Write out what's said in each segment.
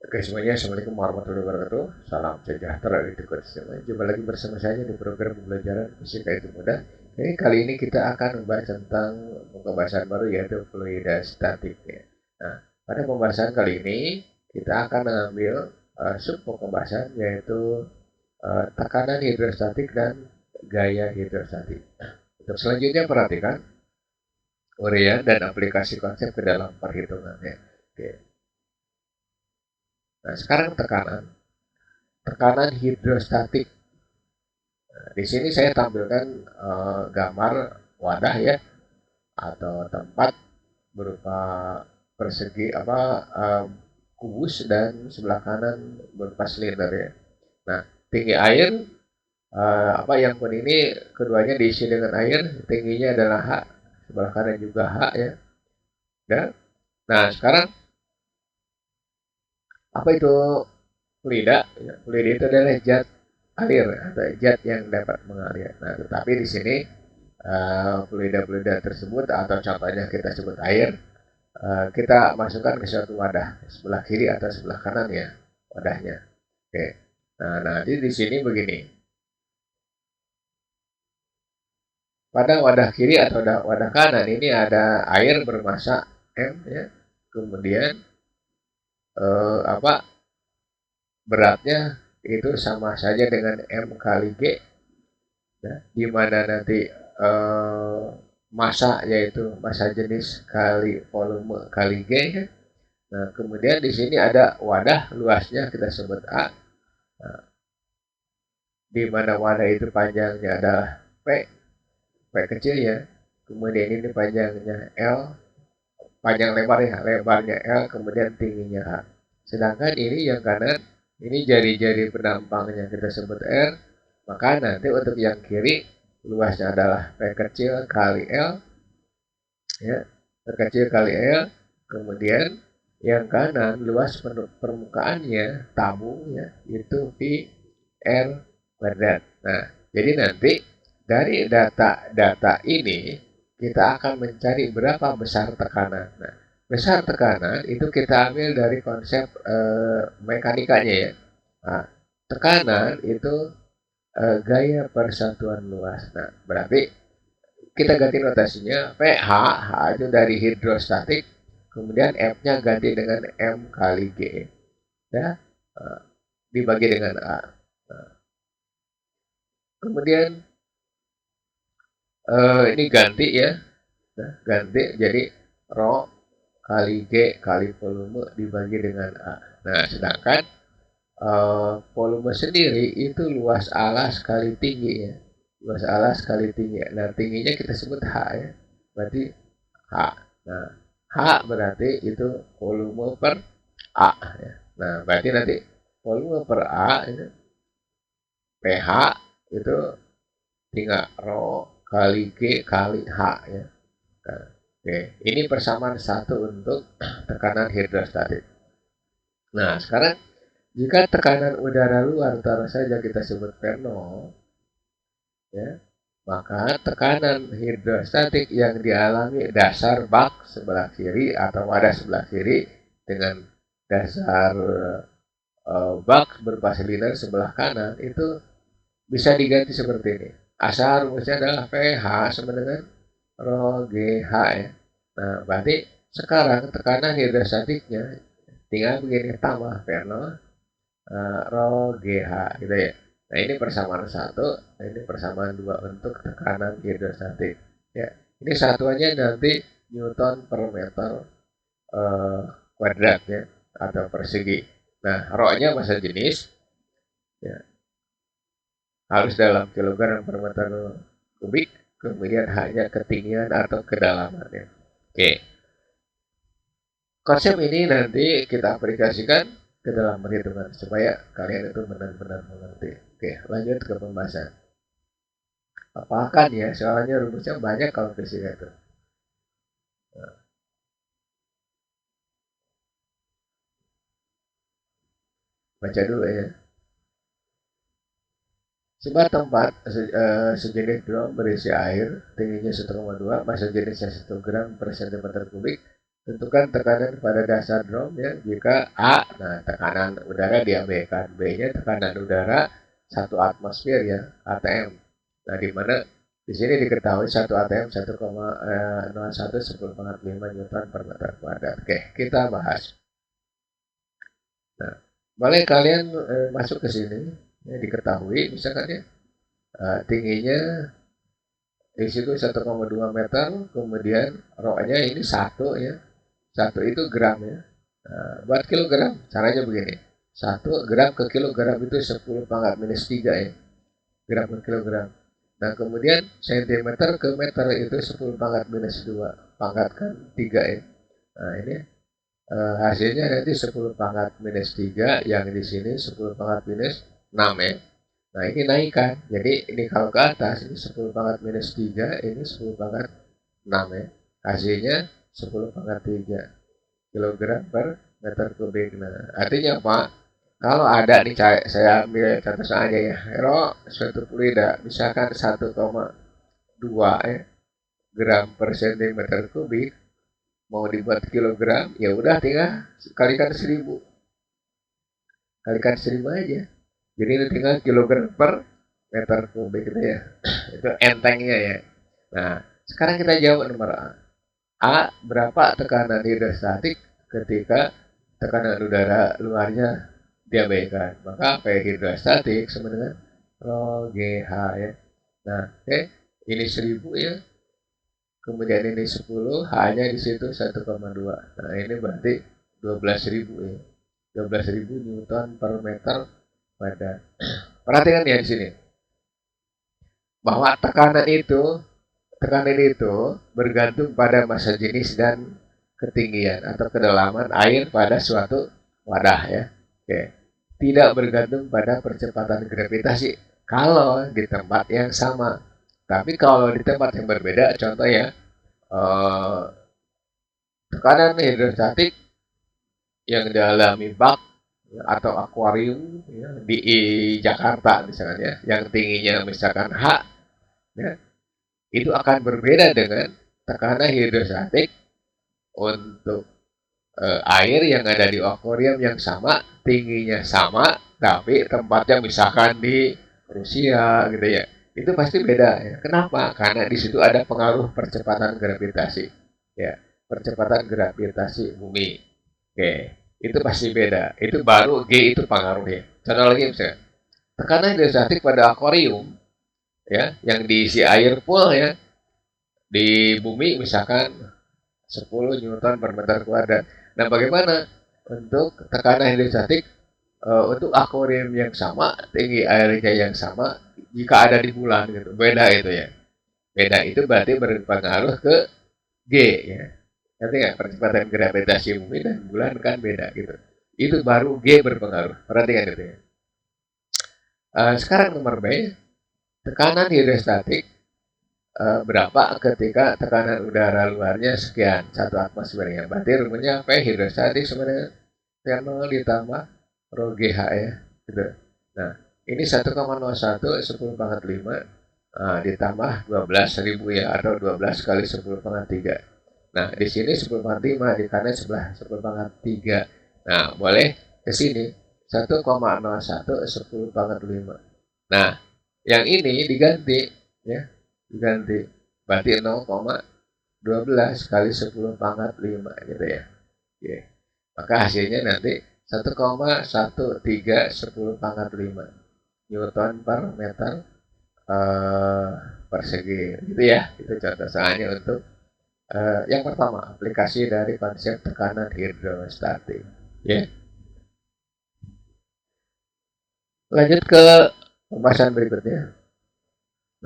Oke semuanya, Assalamualaikum warahmatullahi wabarakatuh. Salam sejahtera di dekat semua. Jumpa lagi bersama saya di program pembelajaran fisika itu mudah. Jadi kali ini kita akan membahas tentang pembahasan baru yaitu fluidostatik ya. Nah, pada pembahasan kali ini kita akan mengambil sub pembahasan yaitu tekanan hidrostatik dan gaya hidrostatik. Untuk selanjutnya perhatikan uraian dan aplikasi konsep ke dalam perhitungannya. Oke. Nah, sekarang tekanan hidrostatik. Nah, di sini saya tampilkan gambar wadah ya atau tempat berupa persegi kubus dan sebelah kanan berupa silinder ya. Nah, tinggi air yang pun ini keduanya diisi dengan air, tingginya adalah H, sebelah kanan juga H ya. Dan nah, sekarang apa itu fluida? Ya, fluida itu adalah zat air atau zat yang dapat mengalir. Nah, tetapi di sini fluida-fluida tersebut atau contohnya kita sebut air, kita masukkan ke suatu wadah sebelah kiri atau sebelah kanan ya wadahnya. Oke. Nah, nanti di sini begini. Pada wadah kiri atau wadah kanan ini ada air bermassa M ya. Kemudian beratnya itu sama saja dengan M kali G ya, di mana nanti massa yaitu massa jenis kali volume kali G ya. Nah, kemudian di sini ada wadah luasnya kita sebut A. Nah, di mana wadah itu panjangnya adalah P, P kecil ya. Kemudian ini panjangnya L, panjang lebarnya L, kemudian tingginya H. Sedangkan ini yang kanan, ini jari-jari penampangnya kita sebut R, maka nanti untuk yang kiri luasnya adalah P kecil kali L, ya, P kecil kali L, kemudian yang kanan luas permukaannya tabung ya itu V R kuadrat. Nah, jadi nanti dari data-data ini kita akan mencari berapa besar tekanan. Nah, besar tekanan itu kita ambil dari konsep mekanikanya ya. Nah, tekanan itu gaya persatuan luas. Nah, berarti kita ganti notasinya PH, H itu dari hidrostatik, kemudian F-nya ganti dengan M kali G. Ya, dibagi dengan A. Nah, kemudian ini ganti ya, nah, ganti jadi rho kali G kali volume dibagi dengan A. Nah, sedangkan volume sendiri itu luas alas kali tinggi ya. Luas alas kali tinggi. Nah, tingginya kita sebut H ya. Berarti H. Nah, H berarti itu volume per A ya. Nah, berarti nanti volume per A itu pH itu tinggal rho kali G kali H ya. Nah, oke, ini persamaan satu untuk tekanan hidrostatik. Nah, sekarang jika tekanan udara luar taruh saja kita sebut P0, ya, maka tekanan hidrostatik yang dialami dasar bak sebelah kiri atau wadah sebelah kiri dengan dasar bak berupa silinder sebelah kanan itu bisa diganti seperti ini. Asal rumusnya adalah pH sama dengan rho GH ya. Nah, berarti sekarang tekanan hidrostatiknya tinggal begini tambah P0 rho GH gitu ya. Nah, ini persamaan satu, ini persamaan dua untuk tekanan hidrostatik. Ya, ini satuannya nanti Newton per meter eh, kuadrat ya atau persegi. Nah, rho-nya massa jenis ya, harus dalam kilogram per meter kubik, kemudian hanya ketinggian atau kedalaman ya. Oke, konsep ini nanti kita aplikasikan ke dalam perhitungan supaya kalian itu benar-benar mengerti. Oke, lanjut ke pembahasan. Apakan ya, soalnya rumusnya banyak kalau fisika itu. Nah, baca dulu ya. Sebuah tempat sejenis drum berisi air, tingginya 1,2, massa jenisnya 1 gram per cm kubik, Tentukan tekanan pada dasar drum ya. Jika A, nah tekanan udara diabaikan. B-nya tekanan udara 1 atmosfer ya, ATM. Nah, di mana di sini diketahui 1 ATM 1,01 10 pangkat 5 Newton per meter kuadrat. Oke, kita bahas. Nah, boleh kalian masuk ke sini ya, diketahui misalkan ya tingginya di situ 1,2 meter, kemudian rho-nya ini 1 ya. 1 itu gram ya. Nah, buat kilogram caranya begini. 1 gram ke kilogram itu 10 pangkat minus 3 ya. Gram per kilogram. Nah, kemudian sentimeter ke meter itu 10 pangkat minus 2. Pangkatkan 3 ya. Nah, ini hasilnya nanti 10 pangkat minus 3, yang di sini 10 pangkat minus 6 ya. Nah, ini naikkan. Jadi ini kalau ke atas ini 10 pangkat minus 3, ini 10 pangkat 6 ya. Hasilnya 10 pangkat 3 kilogram per meter kubik. Nah, artinya apa? Kalau ada nih saya ambil contoh saja ya. Suatu fluida misalkan 1,2 ya, gram per sentimeter kubik, mau dibuat kilogram, ya udah tinggal kalikan 1000. Kalikan 1000 aja. Jadi ini tinggal kilogram per meter kubik gitu ya. Itu entengnya ya. Nah, sekarang kita jawab nomor A. A, berapa tekanan hidrostatik ketika tekanan udara luarnya diabaikan? Maka P hidrostatik sama dengan rho GH ya. Nah, oke, ini 1000 ya. Kemudian ini 10, H-nya di situ 1,2. Nah, ini berarti 12.000 ya. 12.000 Newton per meter pada. Perhatikan ya di sini. Bahwa tekanan itu bergantung pada massa jenis dan ketinggian atau kedalaman air pada suatu wadah ya. Oke. Tidak bergantung pada percepatan gravitasi kalau di tempat yang sama. Tapi kalau di tempat yang berbeda, contoh ya, tekanan hidrostatik yang dialami bak ya, atau akuarium ya, di Jakarta misalnya, ya, yang tingginya misalkan H, ya, itu akan berbeda dengan tekanan hidrostatik untuk air yang ada di akuarium yang sama, tingginya sama, tapi tempatnya misalkan di Rusia gitu ya. Itu pasti beda ya. Kenapa? Karena di situ ada pengaruh percepatan gravitasi. Ya, percepatan gravitasi bumi. Oke, itu pasti beda. Itu baru G itu pengaruhnya. Contoh lagi misalnya, tekanan hidrostatik pada akuarium ya, yang diisi air full ya, di bumi misalkan 10 Newton per meter kuadrat. Nah, bagaimana untuk tekanan hidrostatik untuk akuarium yang sama, tinggi airnya yang sama, jika ada di bulan gitu. Beda itu ya. Beda itu berarti berpengaruh ke G ya. Nanti nggak percepatan gravitasi bumi dan bulan kan beda gitu. Itu baru G berpengaruh. Perhatikan itu ya. Sekarang nomor B, tekanan hidrostatik berapa ketika tekanan udara luarnya sekian 1 atmosfer ya. Berarti rumusnya P hidrostatik sama dengan P0 ditambah rho GH ya. Gitu. Nah, ini 1,01 10 pangkat 5 ditambah 12.000 ya, atau 12 kali 10 pangkat 3. Nah, di sini 10 pangkat 5 di kanan sebelah 10 pangkat 3. Nah, boleh ke sini 1,01 10 pangkat 5. Nah, yang ini diganti ya, diganti. Berarti 0,12 kali 10 pangkat 5 gitu ya. Oke. Maka hasilnya nanti 1,13 10 pangkat 5 Newton per meter persegi gitu ya. Itu contoh soalnya untuk yang pertama, aplikasi dari konsep tekanan hidrostatik ya. Lanjut ke pembahasan berikutnya.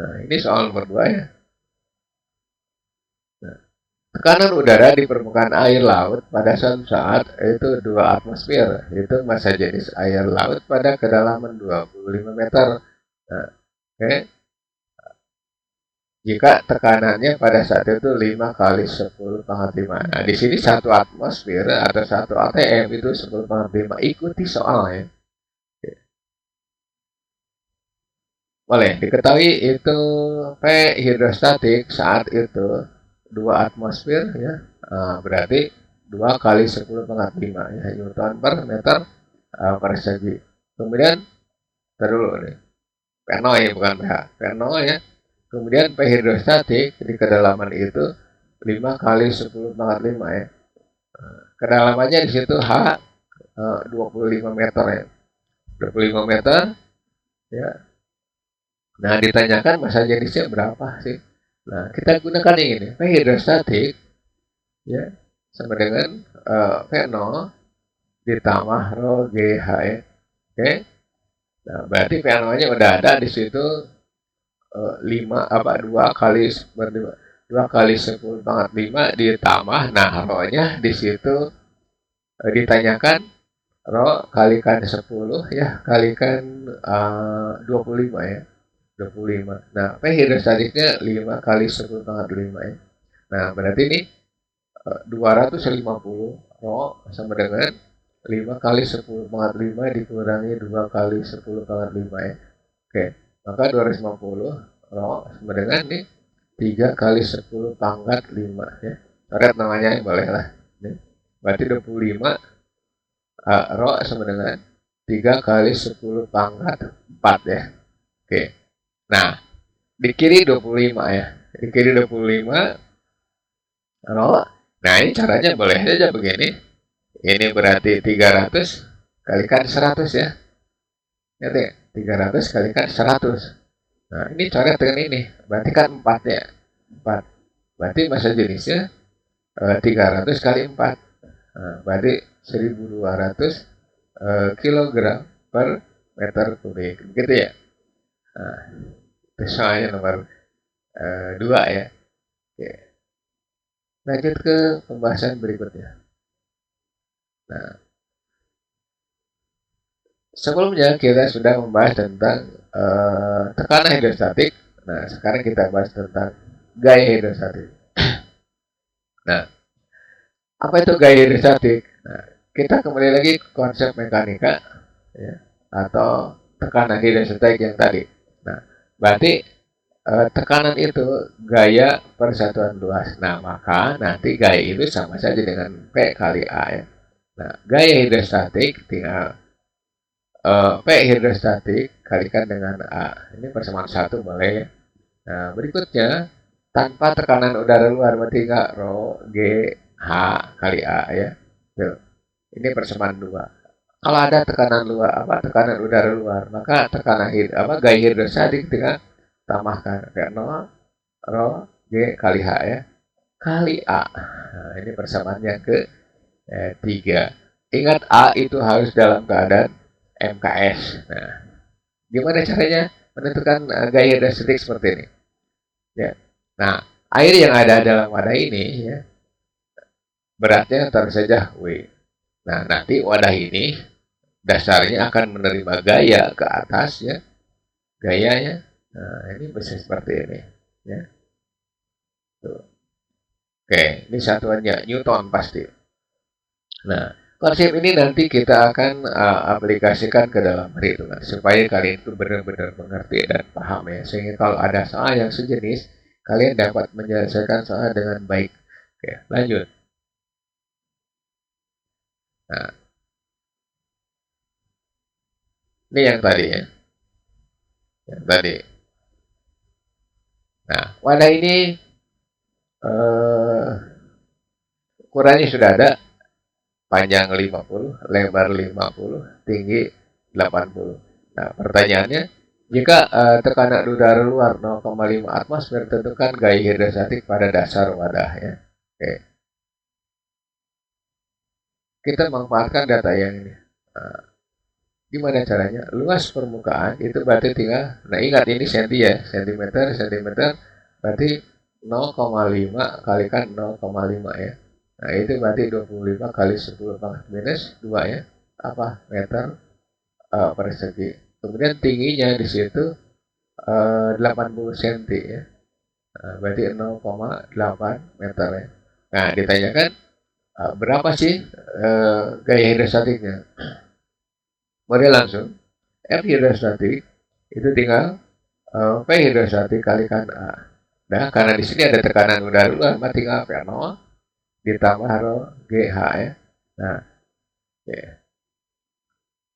Nah, ini soal nomor 2 ya. Nah, tekanan udara di permukaan air laut pada suatu saat itu 2 atmosfer, yaitu massa jenis air laut pada kedalaman 25 meter. Nah, oke. Jika tekanannya pada saat itu 5 kali 10 pangkat 5. Nah, di sini 1 atmosfer atau 1 ATM itu 10 pangkat 5. Ikuti soalnya. Boleh diketahui itu P hidrostatik saat itu 2 atmosfer ya. Nah, berarti 2 kali 10 pangkat 5 ya, Newton per meter persegi. Kemudian terus nih, P0 ya bukan PH, P0 ya. Kemudian P hidrostatik di kedalaman itu 5 kali 10 pangkat 5 ya. Kedalamannya di situ H 25 meter ya. 25 meter ya. Nah, ditanyakan massa jenisnya berapa sih? Nah, kita gunakan yang ini. P hidrostatik ya sama dengan V0 ditambah rho GH ya. Oke. Nah, berarti V0-nya udah ada di situ 2 kali 2 kali 10 pangkat 5 ditambah, nah rho-nya di situ ditanyakan rho kalikan 10 ya, kalikan 25 ya. 25. Nah, P hidrostatiknya 5 kali 10 pangkat 5 ya. Nah, berarti ini 250 rho sama dengan 5 kali 10 pangkat 5 dikurangi 2 kali 10 pangkat 5 ya. Oke, maka 250 rho sama dengan nih 3 kali 10 pangkat 5 ya. Coret namanya ya, boleh lah. Berarti 25 rho sama dengan 3 kali 10 pangkat 4 ya. Oke. Nah, di kiri 25 ya. Di kiri 25 rho. Nah, ini caranya boleh saja begini. Ini berarti 300 kalikan 100 ya. Lihat ya, 300 kalikan 100. Nah, ini coret dengan ini. Berarti kan 4 ya. 4. Berarti massa jenisnya 300 kali 4. Nah, berarti 1200 kilogram per meter kubik. Begitu ya. Nah, itu soalnya nomor 2 ya. Oke. Lanjut ke pembahasan berikutnya. Nah, sebelumnya kita sudah membahas tentang tekanan hidrostatik. Nah, sekarang kita bahas tentang gaya hidrostatik. Nah, apa itu gaya hidrostatik? Nah, kita kembali lagi ke konsep mekanika ya, atau tekanan hidrostatik yang tadi. Nah, berarti tekanan itu gaya persatuan luas. Nah, maka nanti gaya itu sama saja dengan P kali A ya. Nah, gaya hidrostatik tinggal P hidrostatik kalikan dengan A. Ini persamaan 1 boleh ya. Nah, berikutnya tanpa tekanan udara luar berarti enggak rho G H kali A ya. Tuh. Ini persamaan 2. Kalau ada tekanan luar tekanan udara luar, maka tekanan gaya hidrostatik tinggal tambahkan kayak 0 rho G kali H ya. Kali A. Nah, ini persamaannya ke 3. Ingat A itu harus dalam keadaan MKS. Nah, gimana caranya menentukan gaya hidrostatik seperti ini? Ya. Nah, air yang ada dalam wadah ini ya, beratnya taruh saja W. Nah, nanti wadah ini dasarnya akan menerima gaya ke atas ya. Gayanya. Nah, ini bisa seperti ini ya. Tuh. Oke, ini satuannya Newton pasti. Nah, konsep ini nanti kita akan aplikasikan ke dalam perhitungan supaya kalian itu benar-benar mengerti dan paham ya. Sehingga kalau ada soal yang sejenis, kalian dapat menyelesaikan soal dengan baik. Oke, lanjut. Nah, ini yang tadi ya. Yang tadi. Nah, wadah ini ukurannya sudah ada. Panjang 50, lebar 50, tinggi 80. Nah, pertanyaannya, jika tekanan udara luar 0,5 atmosfer, tentukan gaya hidrostatik pada dasar wadah ya. Oke. Kita manfaatkan data yang ini. Nah, gimana caranya? Luas permukaan itu berarti tinggal, nah ingat ini senti ya, sentimeter, berarti 0,5 kalikan 0,5 ya. Nah, itu berarti 25 kali 10 pangkat minus 2 ya. Meter persegi. Kemudian tingginya di situ 80 cm ya. Nah, berarti 0,8 meter ya. Nah, ditanyakan berapa sih gaya hidrostatiknya? Model langsung. F hidrostatik itu tinggal P hidrostatik kalikan A. Nah, karena di sini ada tekanan udara luar, tinggal P0 ditambah rho GH ya. Nah, ya.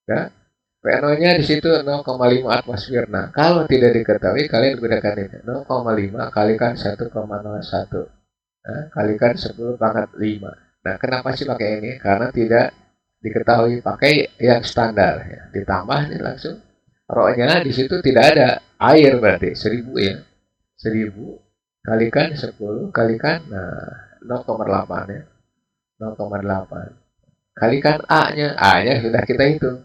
Ya. PNO-nya di situ 0,5 atmosfer. Nah, kalau tidak diketahui, kalian gunakan ini. 0,5 kalikan 1,01. Nah, kalikan 10 pangkat 5. Nah, kenapa sih pakai ini? Karena tidak diketahui, pakai yang standar. Ya. Ditambah ini langsung. Rho-nya di situ tidak ada air berarti. 1000 ya. 1000 kalikan 10 kalikan 0,8 ya. 0,8. Kalikan A-nya. A-nya sudah kita hitung.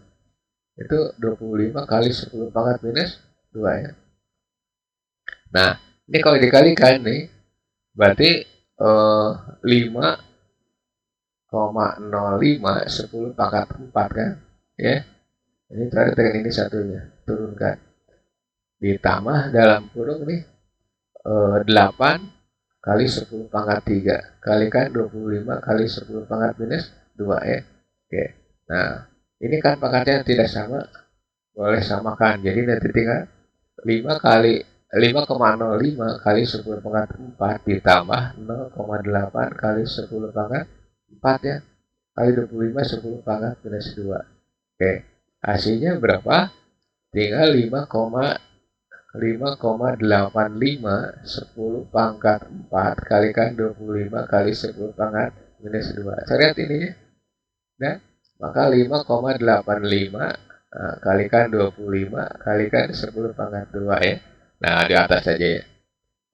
Itu 25 kali 10 pangkat minus 2 ya. Nah, ini kalau dikalikan nih, berarti 5,05 10 pangkat 4 kan. Ya. Ini terakhir dengan ini satunya. Turunkan. Ditambah dalam kurung nih 8 kali 10 pangkat 3. Kalikan 25 kali 10 pangkat minus 2 ya. Oke. Nah, ini kan pangkatnya tidak sama, boleh samakan. Jadi nanti tinggal 5 kali 5,05 kali 10 pangkat 4 ditambah 0,8 kali 10 pangkat 4 ya. Kali 25 10 pangkat minus 2. Oke. Hasilnya berapa? Tinggal 5,85 10 pangkat 4 kalikan 25 kali 10 pangkat minus 2. Saya lihat ini ya. Nah, maka 5,85 kalikan 25 kalikan 10 pangkat 2 ya. Nah, di atas saja ya.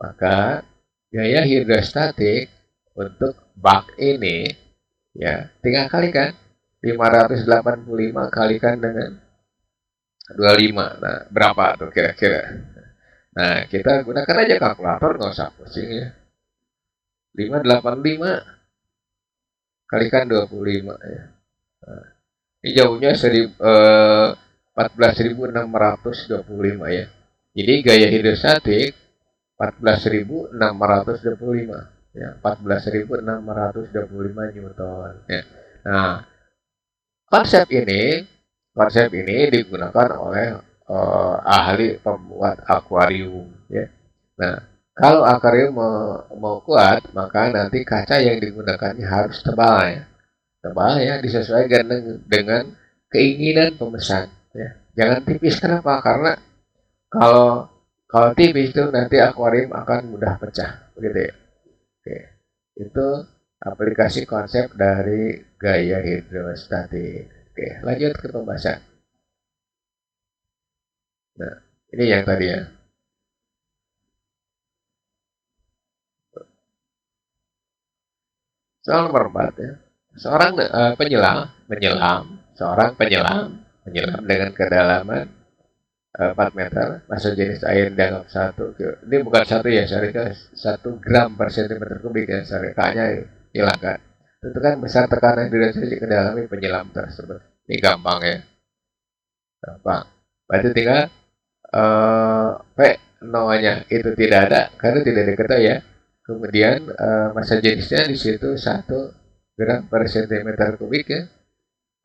Maka gaya hidrostatik untuk bak ini ya, tinggal kalikan 585 kalikan dengan 25. Nah, berapa tuh kira-kira? Nah, kita gunakan aja kalkulator, nggak usah pusing ya. 585 kalikan 25 ya. Nah, ini jauhnya 14.625 ya. Jadi gaya hidrostatik 14.625 ya, 14.625 Newton ya. Nah, konsep ini digunakan oleh ahli pembuat akuarium ya. Nah, kalau akuarium mau kuat, maka nanti kaca yang digunakannya harus tebal ya. Tebal ya, disesuaikan dengan keinginan pemesan ya. Jangan tipis, kenapa? Karena kalau tipis itu nanti akuarium akan mudah pecah begitu ya. Oke. Itu aplikasi konsep dari gaya hidrostatik. Oke, lanjut ke pembahasan. Nah, ini yang tadi ya. Soal nomor 4 ya. Seorang seorang penyelam dengan kedalaman 4 meter, masuk jenis air dianggap 1. Ini bukan 1 ya, syarikat 1 gram per cm kubik ya, syarikatnya hilangkan. Tentukan besar tekanan hidrostatik ke dalam penyelam tersebut. Ini gampang ya. Gampang. Berarti tinggal P no-nya itu tidak ada karena tidak diketahui ya. Kemudian massa jenisnya di situ 1 gram per cm kubik ya.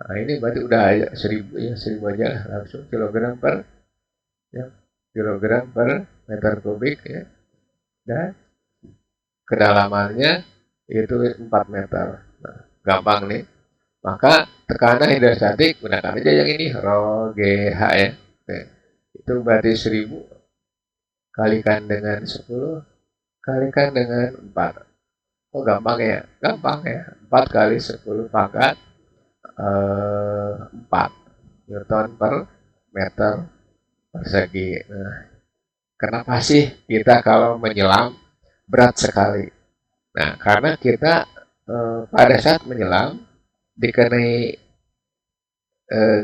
Nah, ini berarti udah 1000 ya, 1000 aja lah, langsung kilogram per ya, kilogram per meter kubik ya. Dan kedalamannya itu 4 meter. Nah, gampang nih. Maka tekanan hidrostatik gunakan aja yang ini rho GH ya. Oke. Itu berarti 1000 kalikan dengan 10 kalikan dengan 4. Oh, gampang ya? Gampang ya. 4 kali 10 pangkat 4 Newton per meter persegi. Nah, kenapa sih kita kalau menyelam berat sekali? Nah, karena kita pada saat menyelam dikenai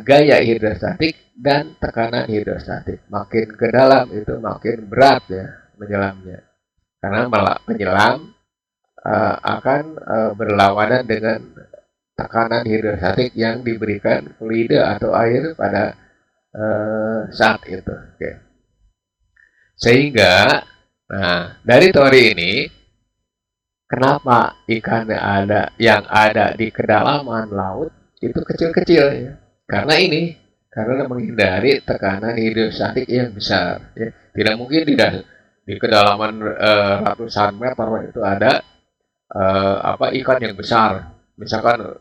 gaya hidrostatik dan tekanan hidrostatik. Makin ke dalam itu makin berat ya menyelamnya. Karena penyelam akan berlawanan dengan tekanan hidrostatik yang diberikan fluida atau air pada saat itu. Oke. Sehingga, nah dari teori ini, kenapa ikan yang ada di kedalaman laut itu kecil-kecil ya? Karena menghindari tekanan hidrostatik yang besar. Ya. Tidak mungkin di kedalaman ratusan meter itu ada ikan yang besar. Misalkan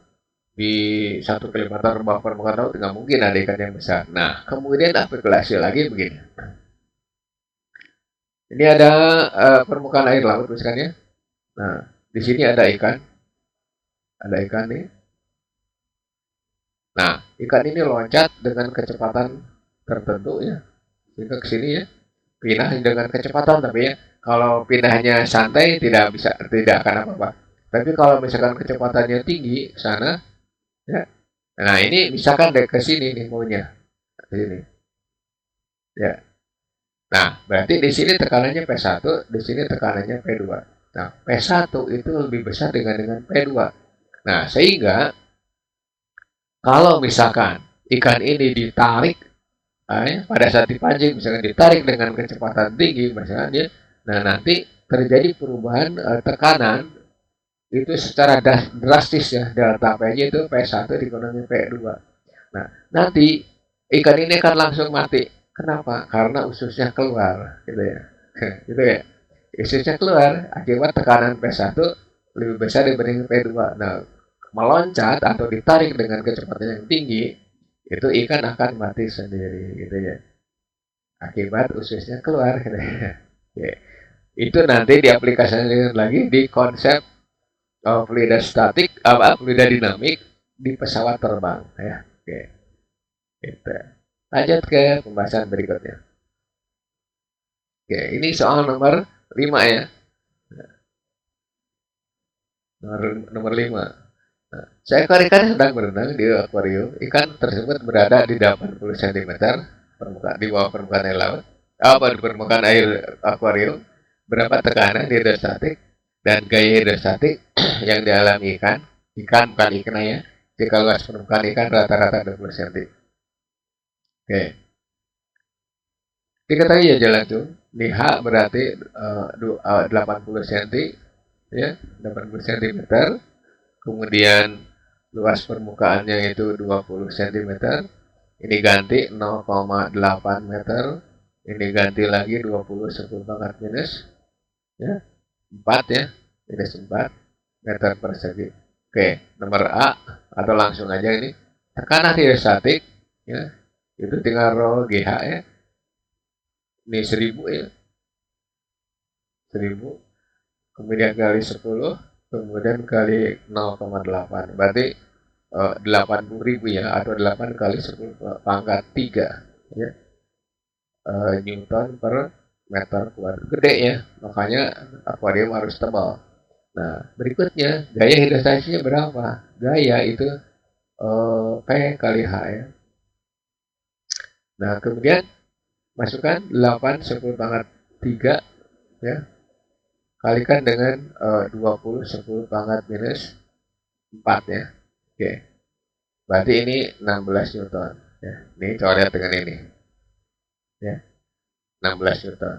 di 1 kilometer bawah permukaan laut nggak mungkin ada ikan yang besar. Nah, kemudian aplikasi lagi begini. Ini ada permukaan air laut misalkan ya. Nah, di sini ada ikan nih. Nah, ikan ini loncat dengan kecepatan tertentu ya, sehingga ke sini ya, pindah dengan kecepatan tapi ya, kalau pindahnya santai tidak akan apa-apa. Tapi kalau misalkan kecepatannya tinggi ke sana, ya, nah ini misalkan ke sini nih maunya, ke sini, ya. Nah, berarti di sini tekanannya P1, di sini tekanannya P2. Nah, P1 itu lebih besar dengan P2. Nah, sehingga kalau misalkan ikan ini ditarik, pada saat dipancing, misalkan ditarik dengan kecepatan tinggi, misalkan dia, nah nanti terjadi perubahan tekanan itu secara drastis ya, delta P-nya itu P1 dikurangi P2. Nah, nanti ikan ini akan langsung mati. Kenapa? Karena ususnya keluar, gitu ya. Gitu ya. Ususnya keluar akibat tekanan P1 lebih besar dibanding P2. Nah, meloncat atau ditarik dengan kecepatan yang tinggi, itu ikan akan mati sendiri, gitu ya. Akibat ususnya keluar, gitu ya. Oke. Itu nanti diaplikasikan lagi di konsep fluida statik, fluida dinamik di pesawat terbang, ya. Oke. Gitu. Lanjut ke pembahasan berikutnya. Oke, ini soal nomor 5 ya. Nomor 5. Nah, seekor ikan sedang berenang di akuarium. Ikan tersebut berada di 80 cm di bawah permukaan air laut. Di permukaan air akuarium. Berapa tekanan hidrostatik dan gaya hidrostatik yang dialami ikan? Ikan bukan ikan ya. Jika luas permukaan ikan rata-rata 20 cm. Oke. Diketahui ya jalan tuh. Di H berarti 80 cm ya, 80 cm. Kemudian luas permukaannya itu 20 cm. Ini ganti 0,8 meter. Ini ganti lagi 20 10 pangkat minus ya, 4 ya. Minus 4 meter persegi. Oke, nomor A atau langsung aja ini. Tekanan hidrostatik ya. Itu tinggal rho GH ya. Ini 1000 ya. 1000 kemudian kali 10 kemudian kali 0,8 berarti 80.000 ya, atau 8 kali 10 pangkat 3 ya, Newton per meter kuadrat. Gede ya, makanya akuarium harus tebal. Nah, berikutnya gaya hidrostatisnya berapa? Gaya itu P kali H ya. Nah, kemudian masukkan 8 10 pangkat 3 ya, kalikan dengan 20 10 pangkat minus 4 ya. Oke. Berarti ini 16 Newton ya. Ini coret dengan ini. Ya. 16 Newton.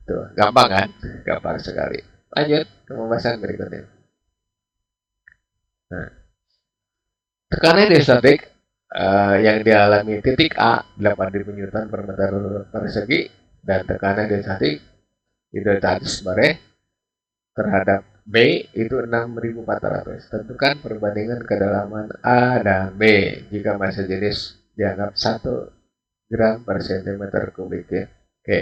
Tuh, gampang kan? Gampang sekali. Lanjut ke pembahasan berikutnya. Nah, tekanan hidrostatik yang dialami titik A 8.000 Newton per meter persegi dan tekanan hidrostatis bare terhadap B itu 6.400. Tentukan perbandingan kedalaman A dan B jika massa jenis dianggap 1 gram per centimeter kubik ya. Oke.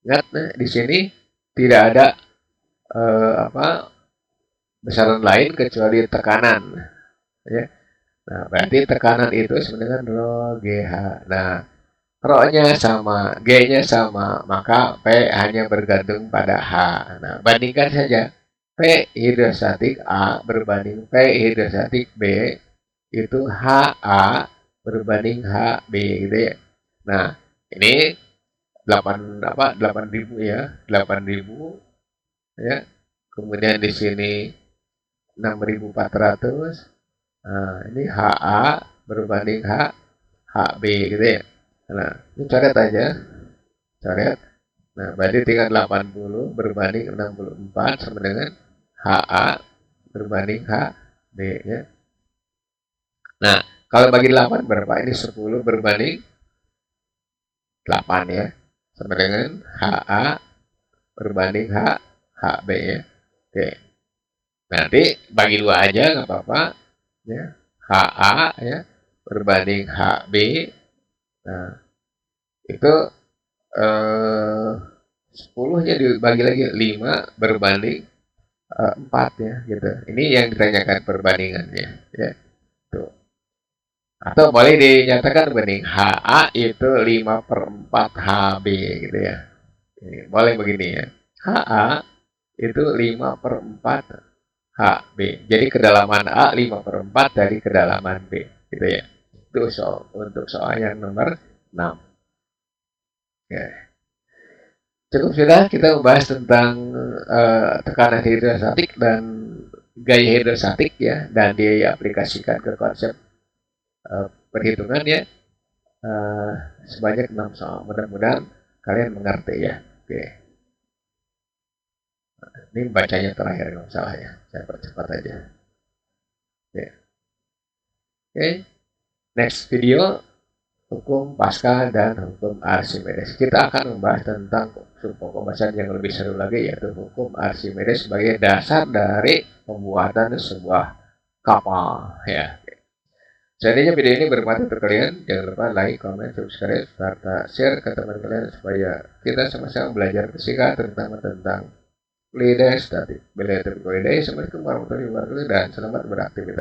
Ingat di sini tidak ada besaran lain kecuali tekanan ya. Nah, berarti tekanan itu sebenarnya rho GH. Nah, rho-nya sama, G-nya sama, maka P hanya bergantung pada H. Nah, bandingkan saja P hidrostatik A berbanding P hidrostatik B itu HA berbanding HB gitu ya. Nah, ini 8.000 ya, 8.000 ya. Kemudian di sini 6.400. Nah, ini HA berbanding HB gitu ya. Nah, ini coret aja. Coret. Nah, berarti tinggal 80 berbanding 64 sama dengan HA berbanding HB ya. Nah, kalau bagi 8 berapa? Ini 10 berbanding 8 ya. Sama dengan HA berbanding HB ya. Oke. Oke. Nanti bagi dua aja nggak apa-apa. Ya. HA ya berbanding HB. Nah, itu 10-nya dibagi lagi 5 berbanding 4 ya gitu. Ini yang ditanyakan perbandingannya ya. Tuh. Atau boleh dinyatakan berbanding HA itu 5/4 HB gitu ya. Ini, boleh begini ya. HA itu 5/4 HB. Jadi kedalaman A 5/4 dari kedalaman B gitu ya. Itu untuk soal yang nomor 6. Ya. Cukup sudah kita membahas tentang tekanan hidrostatik dan gaya hidrostatik ya, dan diaplikasikan ke konsep perhitungan ya. Sebanyak 6 soal. Mudah-mudahan kalian mengerti ya. Oke. Ini bacanya terakhir kalau salah ya. Saya percepat aja. Oke. Next video hukum Pascal dan hukum Archimedes. Kita akan membahas tentang pembahasan yang lebih seru lagi, yaitu hukum Archimedes sebagai dasar dari pembuatan sebuah kapal ya. Seandainya video ini bermanfaat untuk kalian, jangan lupa like, comment, subscribe, serta share ke teman kalian supaya kita sama-sama belajar fisika, terutama tentang fluid statik. Bila terlalu Assalamualaikum warahmatullahi wabarakatuh dan selamat beraktivitas.